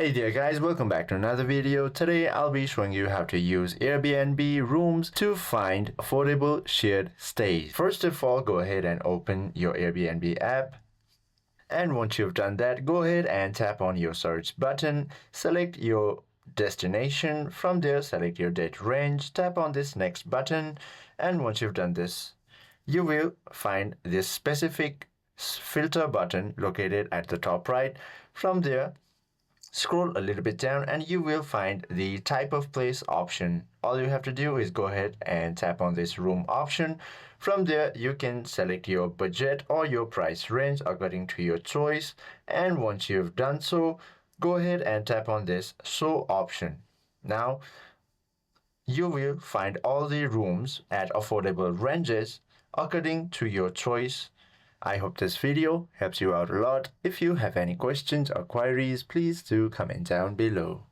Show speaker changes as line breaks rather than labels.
Hey there guys, welcome back to another video. Today I'll be showing you how to use Airbnb Rooms to find affordable shared stays. First of all, go ahead and open your Airbnb app. And once you've done that, go ahead and tap on your search button. Select your destination. From there, select your date range. Tap on this next button. And once you've done this, you will find this specific filter button located at the top right. From there, scroll a little bit down and you will find the type of place option. All you have to do is go ahead and tap on this room option. From there, you can select your budget or your price range according to your choice. And once you've done so, go ahead and tap on this show option. Now, you will find all the rooms at affordable ranges according to your choice. I hope this video helps you out a lot. If you have any questions or queries, please do comment down below.